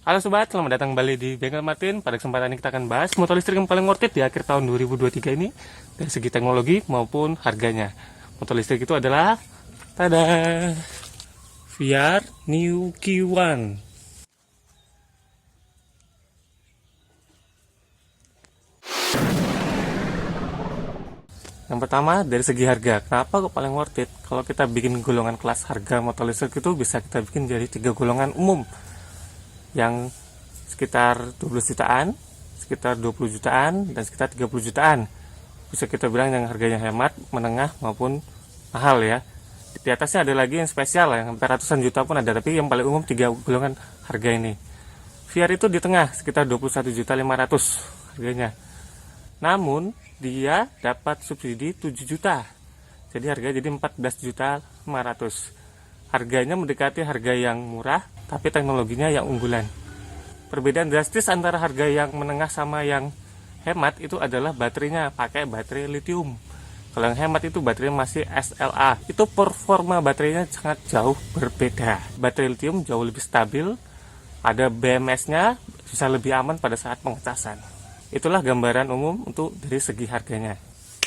Halo sobat, selamat datang kembali di Bengkel Martin. Pada kesempatan ini kita akan bahas motor listrik yang paling worth it di akhir tahun 2023 ini dari segi teknologi maupun harganya. Motor listrik itu adalah tada, VR New Q1. Yang pertama dari segi harga. Kenapa kok paling worth it? Kalau kita bikin golongan kelas harga motor listrik itu bisa kita bikin jadi 3 golongan umum yang sekitar 12 jutaan, sekitar 20 jutaan, dan sekitar 30 jutaan. Bisa kita bilang yang harganya hemat, menengah, maupun mahal ya. Di atasnya ada lagi yang spesial yang sampai ratusan juta pun ada, tapi yang paling umum 3 golongan harga ini. VR itu di tengah, sekitar 21.500.000 harganya. Namun, dia dapat subsidi 7 juta. Jadi harganya jadi 14.500.000. Harganya mendekati harga yang murah, tapi teknologinya yang unggulan. Perbedaan drastis antara harga yang menengah sama yang hemat itu adalah baterainya, pakai baterai lithium. Kalau yang hemat itu baterainya masih SLA. Itu performa baterainya sangat jauh berbeda. Baterai lithium jauh lebih stabil, ada BMS-nya, bisa lebih aman pada saat pengecasan. Itulah gambaran umum untuk dari segi harganya.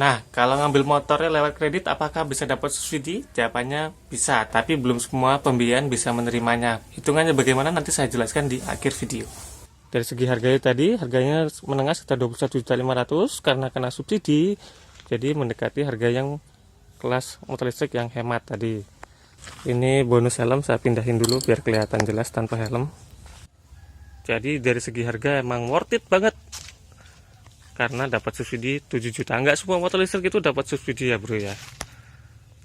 Nah, kalau ngambil motornya lewat kredit, apakah bisa dapat subsidi? Jawabannya bisa, tapi belum semua pembiayaan bisa menerimanya. Hitungannya bagaimana nanti saya jelaskan di akhir video. Dari segi harganya tadi, harganya menengah sekitar 21.500.000 karena kena subsidi, jadi mendekati harga yang kelas motor listrik yang hemat tadi. Ini bonus helm, saya pindahin dulu biar kelihatan jelas tanpa helm. Jadi dari segi harga emang worth it banget, karena dapat subsidi 7 juta. Enggak semua motor listrik itu dapat subsidi ya bro ya.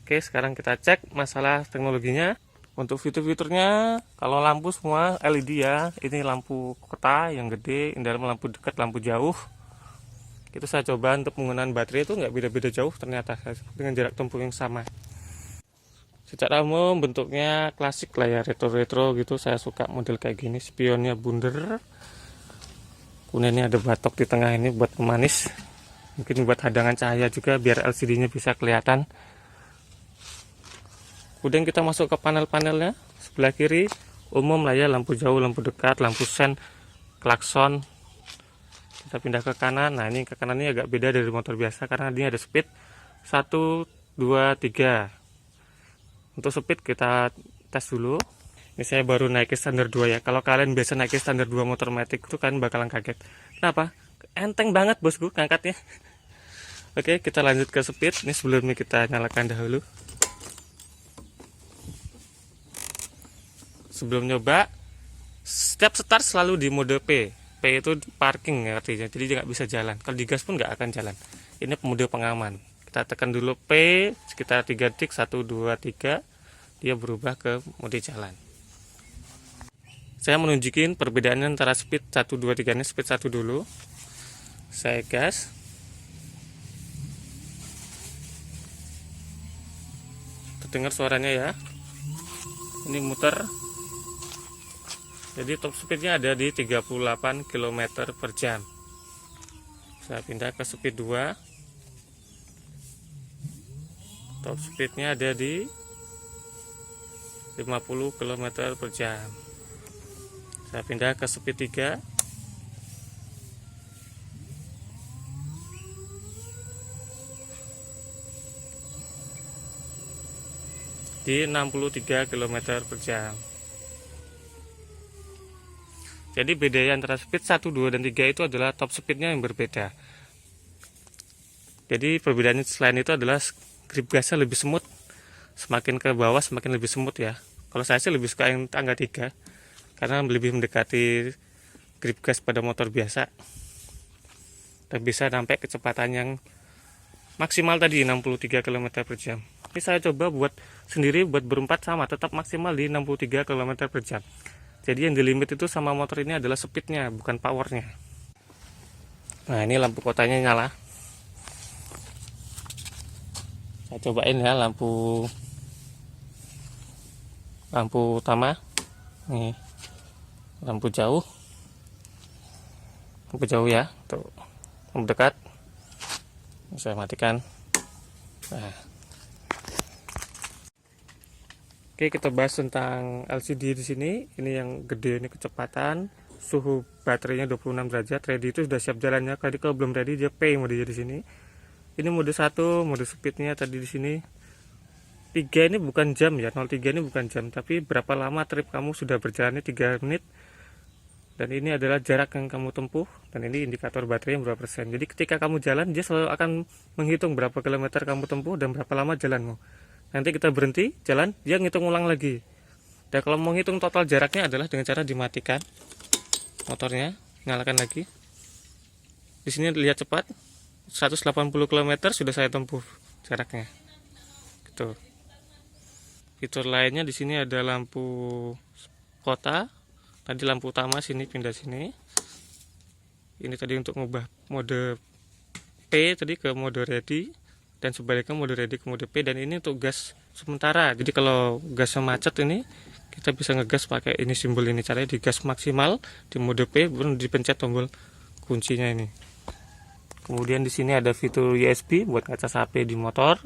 Oke, sekarang kita cek masalah teknologinya. Untuk fitur-fiturnya, kalau lampu semua LED ya. Ini lampu kota yang gede, ini dalam lampu dekat, lampu jauh. Itu saya coba untuk penggunaan baterai itu nggak beda-beda jauh ternyata, dengan jarak tempuh yang sama. Secara umum bentuknya klasik lah ya, retro-retro gitu. Saya suka model kayak gini, spionnya bundar. Kemudian ini ada batok di tengah ini buat pemanis, mungkin buat hadangan cahaya juga biar LCD-nya bisa kelihatan. Kemudian kita masuk ke panel-panelnya. Sebelah kiri umum lah ya, lampu jauh, lampu dekat, lampu sen, klakson. Kita pindah ke kanan. Nah, ini ke kanan ini agak beda dari motor biasa karena ini ada speed 1, 2, 3. Untuk speed kita tes dulu. Ini saya baru naik ke standar 2 ya. Kalau kalian biasa naik ke standar 2 motor matic itu kan bakalan kaget. Kenapa? Enteng banget bosku ngangkatnya. Oke, kita lanjut ke speed. Ini sebelumnya kita nyalakan dahulu. Sebelum nyoba, setiap start selalu di mode P. P itu parking ya artinya. Jadi dia nggak bisa jalan. Kalau digas pun nggak akan jalan. Ini mode pengaman. Kita tekan dulu P sekitar 3 detik, 1, 2, 3. Dia berubah ke mode jalan. Saya menunjukin perbedaannya antara speed 1, 2, 3 ini. Speed 1 dulu. Saya gas. Terdengar suaranya ya. Ini muter. Jadi top speednya ada di 38 km per jam. Saya pindah ke speed 2. Top speednya ada di 50 km per jam. Saya pindah ke speed 3. Di 63 km per jam. Jadi bedanya antara speed 1, 2, dan 3 itu adalah top speednya yang berbeda. Jadi perbedaannya selain itu adalah grip gasnya lebih semut. Semakin ke bawah semakin lebih semut ya. Kalau saya sih lebih suka yang tangga 3. Karena lebih mendekati grip gas pada motor biasa. Dan bisa sampai kecepatan yang maksimal tadi 63 km per jam. Ini saya coba buat sendiri, buat berempat sama, tetap maksimal di 63 km per jam. Jadi yang di limit itu sama motor ini adalah speednya, bukan powernya. Nah, ini lampu kotanya nyala. Saya cobain ya lampu utama. Nih, lampu jauh ya, tuh lampu dekat. Saya matikan. Nah, Oke, kita bahas tentang LCD di sini. Ini yang gede, ini kecepatan, suhu baterainya 26 derajat. Ready itu sudah siap jalannya. Tadi kalau belum ready dia P mode di sini. Ini mode 1, mode speednya tadi di sini. 3 ini bukan jam ya, 03 ini bukan jam, tapi berapa lama trip kamu sudah berjalannya 3 menit. Dan ini adalah jarak yang kamu tempuh, dan ini indikator baterainya berapa persen. Jadi ketika kamu jalan, dia selalu akan menghitung berapa kilometer kamu tempuh dan berapa lama jalanmu. Nanti kita berhenti jalan, dia ngitung ulang lagi. Dan kalau mau ngitung total jaraknya adalah dengan cara dimatikan motornya, nyalakan lagi. Di sini lihat cepat, 180 km sudah saya tempuh jaraknya. Gitu. Fitur lainnya di sini ada lampu kota. Tadi lampu utama sini pindah sini. Ini tadi untuk mengubah mode P tadi ke mode ready, dan sebaliknya mode ready ke mode P. Dan ini untuk gas sementara. Jadi kalau gasnya macet ini kita bisa ngegas pakai ini simbol ini. Caranya di gas maksimal di mode P, baru dipencet tombol kuncinya ini. Kemudian di sini ada fitur USB buat ngecas HP di motor.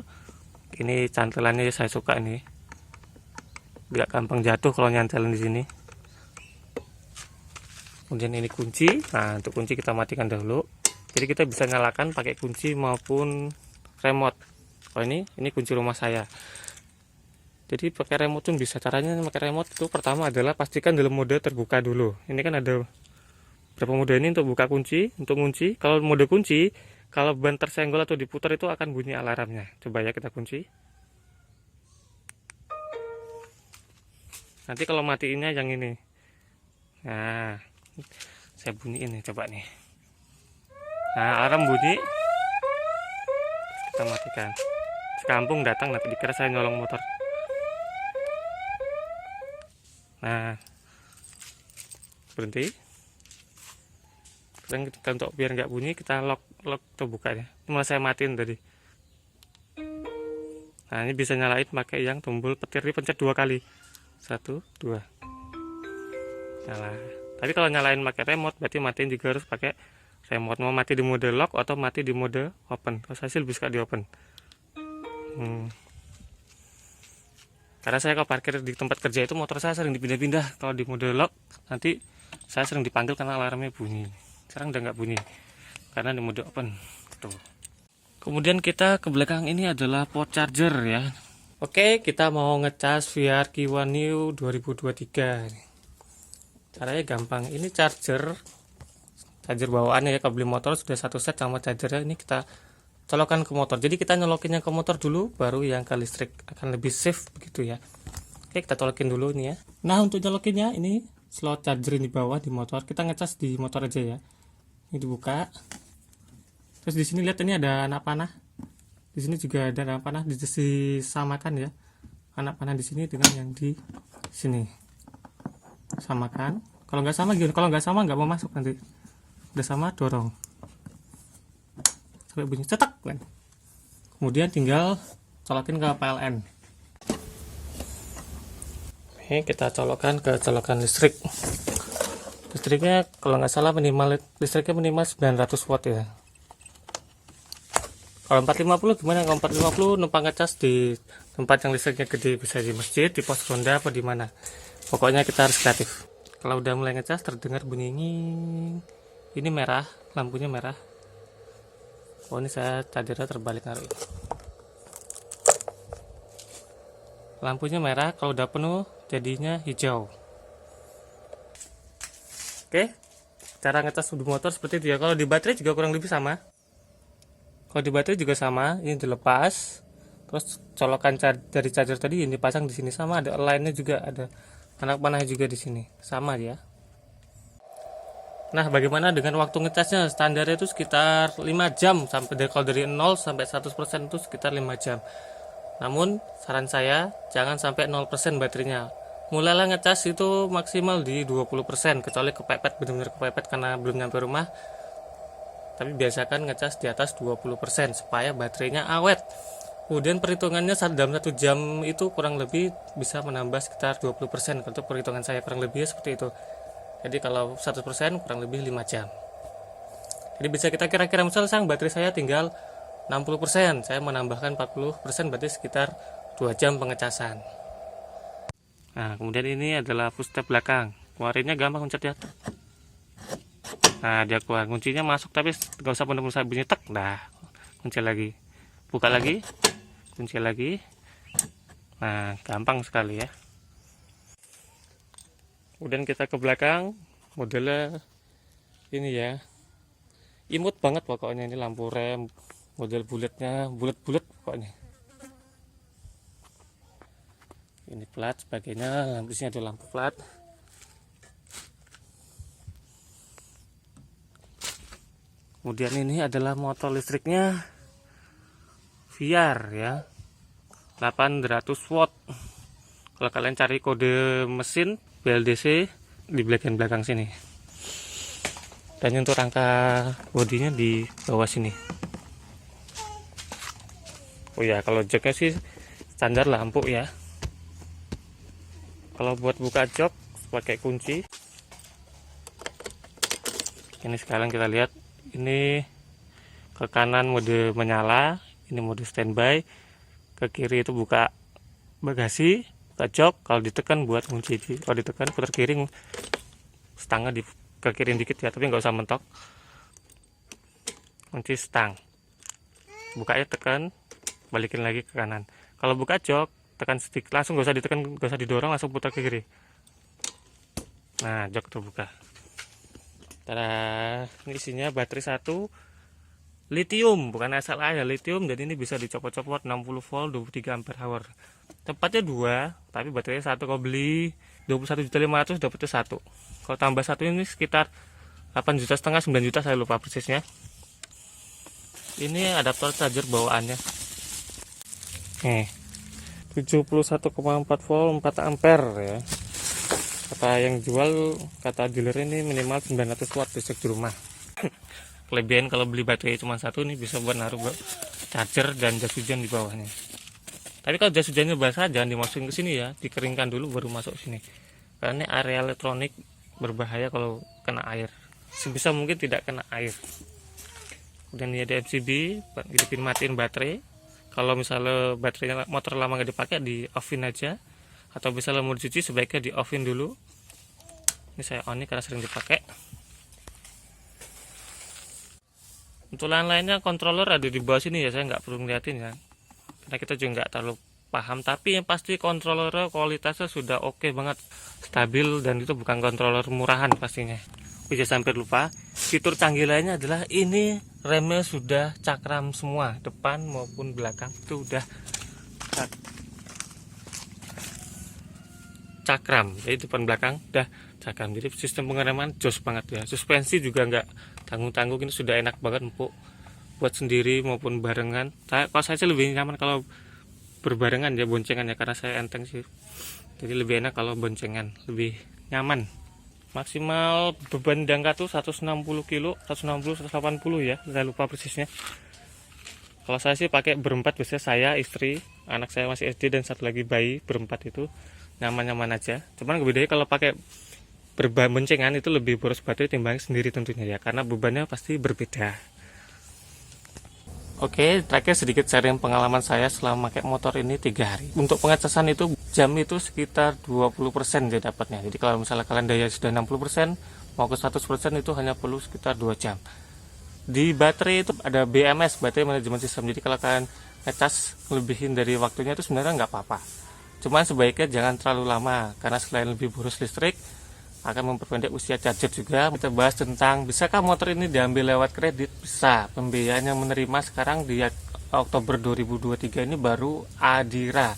Ini cantelannya saya suka nih. Gak gampang jatuh kalau nyantelin di sini. Kemudian ini kunci. Nah, untuk kunci kita matikan dahulu. Jadi kita bisa nyalakan pakai kunci maupun remote. Oh, ini kunci rumah saya. Jadi pakai remote pun bisa. Caranya pakai remote itu pertama adalah pastikan dalam mode terbuka dulu. Ini kan ada berapa mode ini untuk buka kunci, untuk kunci. Kalau mode kunci, kalau ban tersenggol atau diputar itu akan bunyi alarmnya. Coba ya kita kunci. Nanti kalau matiinnya yang ini. Nah, saya bunyiin nih, coba nih. Nah, alarm bunyi. Kita matikan. Sekampung datang nanti dikira saya nyolong motor. Nah, berhenti. Sekarang kita untuk biar nggak bunyi kita lock atau buka ya. Ini malah saya matiin tadi. Nah, ini bisa nyalain pakai yang tombol petir dipencet 2 kali. 1, 2. Nyala. Tapi kalau nyalain pakai remote berarti matiin juga harus pakai remote. Mau mati di mode lock atau mati di mode open. Kalau saya sih lebih suka di open. Karena saya kalau parkir di tempat kerja itu motor saya sering dipindah-pindah. Kalau di mode lock nanti saya sering dipanggil karena alarmnya bunyi. Sekarang udah nggak bunyi karena di mode open. Tuh. Kemudian kita ke belakang, ini adalah port charger ya. Oke, kita mau ngecas VR Q1 New 2023. Caranya gampang. Ini charger bawaannya ya. Kalau beli motor sudah satu set sama chargernya. Ini kita colokan ke motor. Jadi kita nyolokinnya ke motor dulu, baru yang ke listrik, akan lebih safe begitu ya. Oke, kita colokin dulu ini ya. Nah, untuk nyolokinnya ini slot charger di bawah di motor. Kita ngecas di motor aja ya. Ini dibuka. Terus di sini lihat ini ada anak panah. Di sini juga ada anak panah, disamakan ya. Anak panah di sini dengan yang di sini. Samakan. Kalau nggak sama gimana? Kalau nggak sama nggak mau masuk nanti. Udah sama, dorong sampai bunyi cetak kan. Kemudian tinggal colokin ke PLN. Ini kita colokkan ke colokan listrik. Listriknya kalau nggak salah listriknya minimal 900 watt ya. Kalau 450 gimana? Kalau 450 numpang ngecas di tempat yang listriknya gede, bisa di masjid, di pos ronda, apa di mana. Pokoknya kita harus kreatif. Kalau udah mulai ngecas terdengar bunyi nying. Ini merah, lampunya merah. Oh, ini saya chargernya terbalik naruh. Lampunya merah, kalau udah penuh jadinya hijau. Oke, cara ngecas di motor seperti itu ya. Kalau di baterai juga kurang lebih sama. Kalau di baterai juga sama, ini dilepas, terus colokan dari charger tadi ini dipasang di sini, sama ada lainnya juga, ada anak panahnya juga di sini, sama ya. Nah, bagaimana dengan waktu ngecasnya? Standarnya itu sekitar 5 jam sampai kalau dari 0 sampai 100% itu sekitar 5 jam. Namun saran saya jangan sampai 0% baterainya. Mulailah ngecas itu maksimal di 20%, kecuali kepepet, benar-benar kepepet karena belum nyampe rumah. Tapi biasakan ngecas di atas 20% supaya baterainya awet. Kemudian perhitungannya dalam 1 jam itu kurang lebih bisa menambah sekitar 20%. Untuk perhitungan saya kurang lebih seperti itu. Jadi kalau 100% kurang lebih 5 jam. Jadi bisa kita kira-kira, misal baterai saya tinggal 60%, saya menambahkan 40%, berarti sekitar 2 jam pengecasan. Nah, kemudian ini adalah push tab belakang. Keluarinnya gampang pencet ya. Nah, dia keluar. Kuncinya masuk tapi nggak usah benar-benar bunyi tek. Nah, kunci lagi. Buka lagi. Kunci lagi. Nah, gampang sekali ya. Kemudian kita ke belakang. Modelnya ini ya. Imut banget pokoknya, ini lampu rem. Model bulatnya bulat-bulat pokoknya. Ini plat sebagainya, di sini ada lampu plat. Kemudian ini adalah motor listriknya VR ya, 800 watt. Kalau kalian cari kode mesin BLDC di bagian belakang sini. Dan untuk rangka bodinya di bawah sini. Oh ya, kalau joknya sih standar lampu ya. Kalau buat buka jok pakai kunci. Ini sekarang kita lihat, ini ke kanan mode menyala, ini mode standby, ke kiri itu buka bagasi, buka jok. Kalau ditekan buat kunci, kalau ditekan putar kiri, stangnya di ke kiri dikit ya, tapi nggak usah mentok. Kunci stang, bukanya tekan, balikin lagi ke kanan. Kalau buka jok tekan stick, langsung nggak usah ditekan, nggak usah didorong, langsung putar ke kiri. Nah, jok terbuka. Tada, ini isinya baterai 1 lithium, bukan SLA ya, lithium, dan ini bisa dicopot-copot 60 volt 23 ampere hour. Tempatnya 2, tapi baterainya 1. Kalau beli 21.500.000 dapetnya 1. Kalau tambah 1 ini sekitar 8,5 juta, 9 juta, saya lupa persisnya. Ini adaptor charger bawaannya. Nih, 71,4 volt 4 ampere ya. Kata yang jual, kata dealer ini minimal 900 watt listrik di rumah. Kelebihan kalau beli baterai cuma 1 nih, bisa buat naruh charger dan jas hujan di bawahnya. Tapi kalau jas hujannya basah jangan dimasukin ke sini ya, dikeringkan dulu baru masuk sini. Karena ini area elektronik berbahaya kalau kena air. Sebisa mungkin tidak kena air. Kemudian ini ada MCB, hidupin matiin baterai. Kalau misalnya baterainya motor lama nggak dipakai, di offin aja. Atau misalnya mau dicuci, sebaiknya di offin dulu. Ini saya on karena sering dipakai. Untuk lain-lainnya controller ada di bawah sini ya, saya nggak perlu ngeliatin ya, karena kita juga nggak terlalu paham. Tapi yang pasti controller kualitasnya sudah oke banget, stabil, dan itu bukan controller murahan pastinya. Bisa sampai lupa, fitur canggih lainnya adalah ini remnya sudah cakram semua, depan maupun belakang itu udah cakram, jadi depan belakang udah cakram. Jadi sistem pengereman jos banget ya. Suspensi juga nggak tanggung-tanggung, ini sudah enak banget empuk buat sendiri maupun barengan. Kalau saya sih lebih nyaman kalau berbarengan ya, boncengan ya, karena saya enteng sih, jadi lebih enak kalau boncengan, lebih nyaman. Maksimal beban diangkat tuh 160 kilo, 160 180 ya, saya lupa persisnya. Kalau saya sih pakai berempat, biasanya saya, istri, anak saya masih SD, dan satu lagi bayi, berempat itu nyaman-nyaman aja. Cuman bedanya kalau pakai boncengan itu lebih boros baterai timbang sendiri tentunya ya, karena bebannya pasti berbeda. Oke, terakhir sedikit sharing pengalaman saya selama pakai motor ini 3 hari. Untuk pengecasan itu jam itu sekitar 20% dia dapatnya. Jadi kalau misalnya kalian daya sudah 60%, mau ke 100% itu hanya perlu sekitar 2 jam. Di baterai itu ada BMS, baterai manajemen sistem. Jadi kalau kalian ngecas lebihin dari waktunya itu sebenarnya nggak apa-apa. Cuman sebaiknya jangan terlalu lama, karena selain lebih boros listrik, akan memperpendek usia charger juga. Kita bahas tentang bisakah motor ini diambil lewat kredit. Bisa. Pembiayaan yang menerima sekarang di Oktober 2023 ini baru Adira.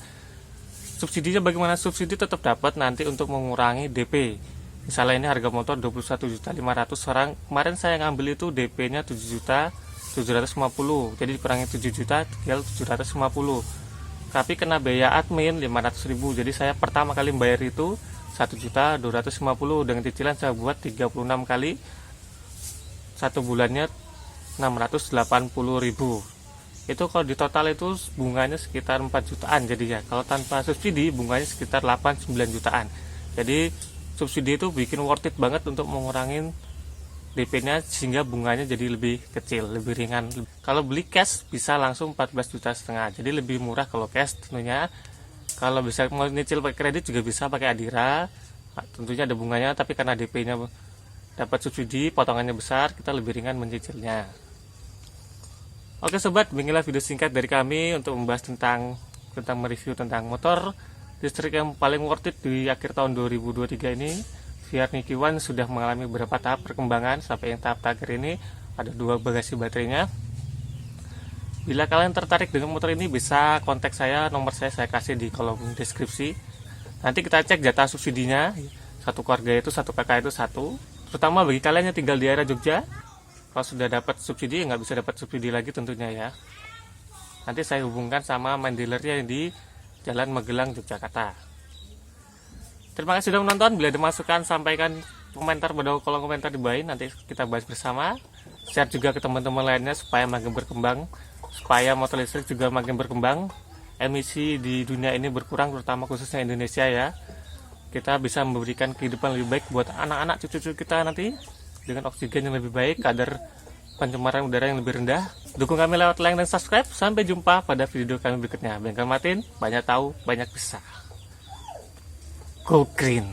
Subsidinya bagaimana? Subsidi tetap dapat nanti untuk mengurangi DP. Misalnya ini harga motor 21.500.000 sekarang. Kemarin saya ngambil itu DP-nya 7.750.000. Jadi dikurangi 7 juta tinggal 750. Tapi kena biaya admin 500.000. Jadi saya pertama kali bayar itu 1.250.000, dengan cicilan saya buat 36 kali, 1 bulannya 680.000. Itu kalau di total itu bunganya sekitar 4 jutaan. Jadi ya kalau tanpa subsidi bunganya sekitar 8-9 jutaan. Jadi subsidi itu bikin worth it banget untuk mengurangi DP-nya, sehingga bunganya jadi lebih kecil, lebih ringan. Kalau beli cash bisa langsung 14,5 juta, jadi lebih murah kalau cash tentunya. Kalau bisa mau nyicil pakai kredit juga bisa pakai Adira. Nah, tentunya ada bunganya, tapi karena DP-nya dapat subsidi, potongannya besar, kita lebih ringan mencicilnya. Oke sobat, beginilah video singkat dari kami untuk membahas tentang mereview tentang motor listrik yang paling worth it di akhir tahun 2023 ini. VR Niki One sudah mengalami beberapa tahap perkembangan sampai yang tahap terakhir ini ada 2 bagasi baterainya. Bila kalian tertarik dengan motor ini, bisa kontak saya, nomor saya kasih di kolom deskripsi. Nanti kita cek jatah subsidinya, satu keluarga itu, satu kakak itu satu. Terutama bagi kalian yang tinggal di area Jogja, kalau sudah dapat subsidi, nggak bisa dapat subsidi lagi tentunya ya. Nanti saya hubungkan sama main dealernya di Jalan Magelang, Yogyakarta. Terima kasih sudah menonton. Bila ada masukan, sampaikan komentar pada kolom komentar di bawah. Nanti kita bahas bersama. Share juga ke teman-teman lainnya supaya makin berkembang, supaya motor listrik juga makin berkembang. Emisi di dunia ini berkurang, terutama khususnya Indonesia ya. Kita bisa memberikan kehidupan lebih baik buat anak-anak cucu-cucu kita nanti dengan oksigen yang lebih baik, kadar pencemaran udara yang lebih rendah. Dukung kami lewat like dan subscribe. Sampai jumpa pada video kami berikutnya. Bengkel Martin, banyak tahu, banyak bisa. Go green.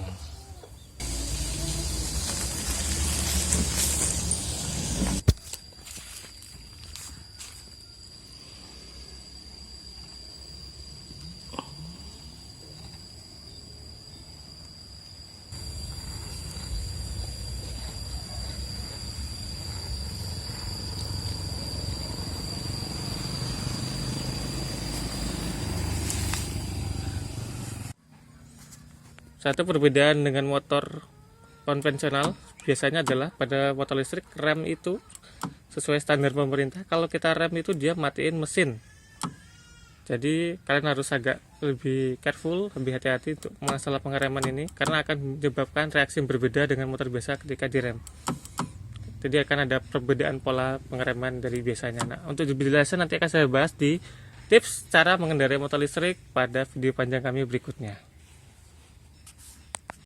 Satu perbedaan dengan motor konvensional biasanya adalah pada motor listrik rem itu sesuai standar pemerintah. Kalau kita rem itu dia matiin mesin. Jadi kalian harus agak lebih careful, lebih hati-hati untuk masalah pengereman ini karena akan menyebabkan reaksi yang berbeda dengan motor biasa ketika direm. Jadi akan ada perbedaan pola pengereman dari biasanya. Nah, untuk lebih jelasnya nanti akan saya bahas di tips cara mengendarai motor listrik pada video panjang kami berikutnya.